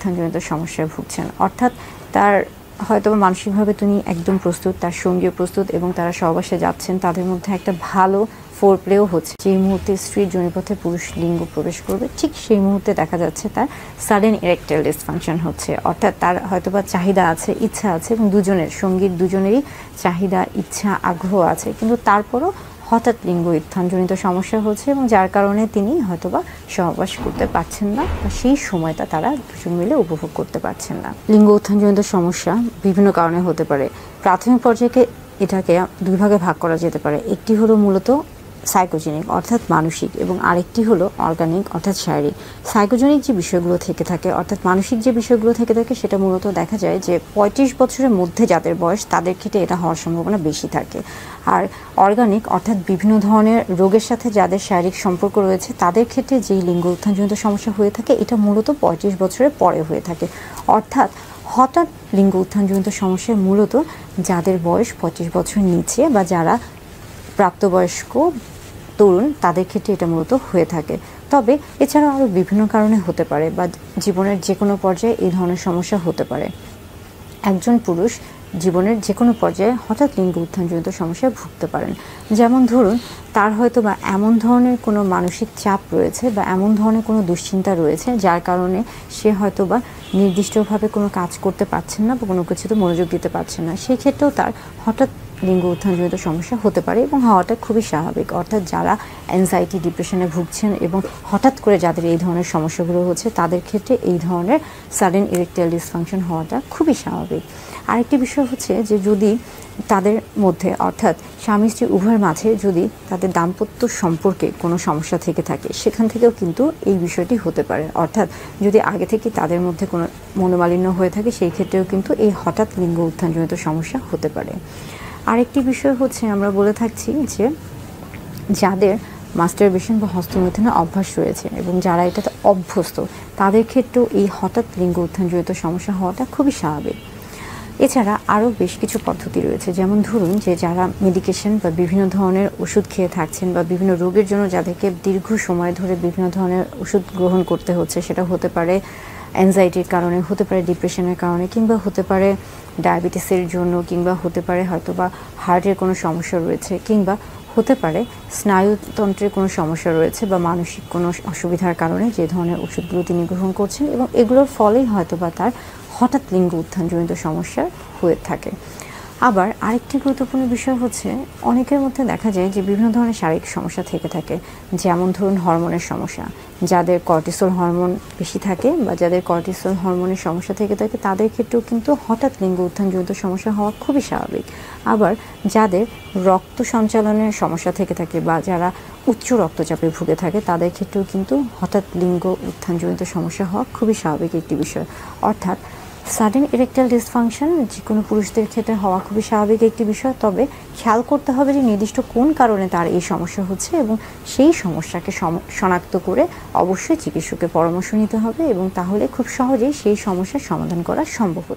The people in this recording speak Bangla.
উত্থানজনিত সমস্যায় ভুগছেন, অর্থাৎ তার হয়তো মানসিকভাবে তিনি একদম প্রস্তুত, তার সঙ্গীও প্রস্তুত এবং তারা সহবাসে যাচ্ছেন, তাদের মধ্যে একটা ভালো ফোরপ্লেও হচ্ছে। যেই মুহূর্তে স্ত্রীর যোনিপথে পুরুষ লিঙ্গ প্রবেশ করবে ঠিক সেই মুহূর্তে দেখা যাচ্ছে তার সাডেন ইরেকটাইল ডিসফাংশন হচ্ছে, অর্থাৎ তার হয়তোবা চাহিদা আছে, ইচ্ছা আছে এবং দুজনের সঙ্গীর দুজনেরই চাহিদা, ইচ্ছা, আগ্রহ আছে, কিন্তু তারপরও হঠাৎ লিঙ্গ উত্থানজনিত সমস্যা হচ্ছে এবং যার কারণে তিনি হয়তোবা সহবাস করতে পারছেন না বা সেই সময়টা তারা দুজন মিলে উপভোগ করতে পারছেন না। লিঙ্গ উত্থানজনিত সমস্যা বিভিন্ন কারণে হতে পারে। প্রাথমিক পর্যায়ে এটাকে দুই ভাগে ভাগ করা যেতে পারে। একটি হলো মূলত সাইকোজেনিক অর্থাৎ মানসিক এবং আরেকটি হলো অর্গানিক অর্থাৎ শারীরিক। সাইকোজেনিক যে বিষয়গুলো থেকে থাকে অর্থাৎ মানসিক যে বিষয়গুলো থেকে থাকে সেটা মূলত দেখা যায় যে 35 বছরের মধ্যে যাদের বয়স তাদের ক্ষেত্রে এটা হওয়ার সম্ভাবনা বেশি থাকে। আর অর্গানিক অর্থাৎ বিভিন্ন ধরনের রোগের সাথে যাদের শারীরিক সম্পর্ক রয়েছে তাদের ক্ষেত্রে যেই লিঙ্গ উত্থানজনিত সমস্যা হয়ে থাকে এটা মূলত 35 বছরের পরে হয়ে থাকে। অর্থাৎ হঠাৎ লিঙ্গ উত্থানজনিত সমস্যা মূলত যাদের বয়স 25 বছর নিচে বা যারা প্রাপ্তবয়স্ক তরুণ তাদের ক্ষেত্রে এটা মূলত হয়ে থাকে। তবে এছাড়াও আরও বিভিন্ন কারণে হতে পারে বা জীবনের যে কোনো পর্যায়ে এই ধরনের সমস্যা হতে পারে। একজন পুরুষ জীবনের যে কোনো পর্যায়ে হঠাৎ লিঙ্গ উত্থানজনিত সমস্যায় ভুগতে পারেন। যেমন ধরুন তার হয়তো বা এমন ধরনের কোনো মানসিক চাপ রয়েছে বা এমন ধরনের কোনো দুশ্চিন্তা রয়েছে যার কারণে সে হয়তো বা নির্দিষ্টভাবে কোনো কাজ করতে পারছেন না বা কোনো কিছুতে মনোযোগ দিতে পারছেন না, সেই ক্ষেত্রেও তার হঠাৎ লিঙ্গ উত্থানজনিত সমস্যা হতে পারে এবং হওয়াটা খুবই স্বাভাবিক। অর্থাৎ যারা অ্যাংজাইটি ডিপ্রেশনে ভুগছেন এবং হঠাৎ করে যাদের এই ধরনের সমস্যাগুলো হচ্ছে তাদের ক্ষেত্রে এই ধরনের সাডেন ইরেকটাইল ডিসফাংশন হওয়াটা খুবই স্বাভাবিক। আরেকটি বিষয় হচ্ছে যে যদি তাদের মধ্যে অর্থাৎ স্বামী স্ত্রী উভয়ের মাঝে যদি তাদের দাম্পত্য সম্পর্কে কোনো সমস্যা থেকে থাকে সেখান থেকেও কিন্তু এই বিষয়টি হতে পারে। অর্থাৎ যদি আগে থেকে তাদের মধ্যে কোনো মনোমালিন্য হয়ে থাকে সেই ক্ষেত্রেও কিন্তু এই হঠাৎ লিঙ্গ উত্থানজনিত সমস্যা হতে পারে। আরেকটি বিষয় হচ্ছে আমরা বলে থাকছি যে যাদের মাস্টারবেশন বা হস্তমৈথুনের অভ্যাস রয়েছে এবং যারা এটাতে অভ্যস্ত তাদের ক্ষেত্রেও এই হঠাৎ লিঙ্গ উত্থানজনিত সমস্যা হওয়াটা খুবই স্বাভাবিক। এছাড়া আরও বেশ কিছু পদ্ধতি রয়েছে, যেমন ধরুন যে যারা মেডিকেশন বা বিভিন্ন ধরনের ওষুধ খেয়ে থাকছেন বা বিভিন্ন রোগের জন্য যাদেরকে দীর্ঘ সময় ধরে বিভিন্ন ধরনের ওষুধ গ্রহণ করতে হচ্ছে, সেটা হতে পারে অ্যাংজাইটির কারণে, হতে পারে ডিপ্রেশনের কারণে, কিংবা হতে পারে ডায়াবেটিসের জন্য, কিংবা হতে পারে হয়তো বা হার্টের কোনো সমস্যা রয়েছে, কিংবা হতে পারে স্নায়ুতন্ত্রের কোনো সমস্যা রয়েছে বা মানসিক কোনো অসুবিধার কারণে যে ধরনের ওষুধগুলো তিনি গ্রহণ করছেন এবং এগুলোর ফলেই হয়তো বা তার হঠাৎ লিঙ্গ উত্থানজনিত সমস্যা হয়ে থাকে। আবার আরেকটি গুরুত্বপূর্ণ বিষয় হচ্ছে অনেকের মধ্যে দেখা যায় যে বিভিন্ন ধরনের শারীরিক সমস্যা থেকে থাকে, যেমন ধরুন হরমোনের সমস্যা, যাদের কর্টিসল হরমোন বেশি থাকে বা যাদের কর্টিসল হরমোনের সমস্যা থেকে থাকে তাদের ক্ষেত্রেও কিন্তু হঠাৎ লিঙ্গ উত্থানজনিত সমস্যা হওয়া খুবই স্বাভাবিক। আবার যাদের রক্ত সঞ্চালনের সমস্যা থেকে থাকে বা যারা উচ্চ রক্তচাপে ভুগে থাকে তাদের ক্ষেত্রেও কিন্তু হঠাৎ লিঙ্গ উত্থানজনিত সমস্যা হওয়া খুবই স্বাভাবিক একটি বিষয়। অর্থাৎ সাডেন ইরেকটাইল ডিসফাংশন যে কোনো পুরুষদের ক্ষেত্রে হওয়া খুবই স্বাভাবিক একটি বিষয়, তবে খেয়াল করতে হবে যে নির্দিষ্ট কোন কারণে তার এই সমস্যা হচ্ছে এবং সেই সমস্যাকে শনাক্ত করে অবশ্যই চিকিৎসকের পরামর্শ নিতে হবে এবং তাহলে খুব সহজেই সেই সমস্যার সমাধান করা সম্ভব হতে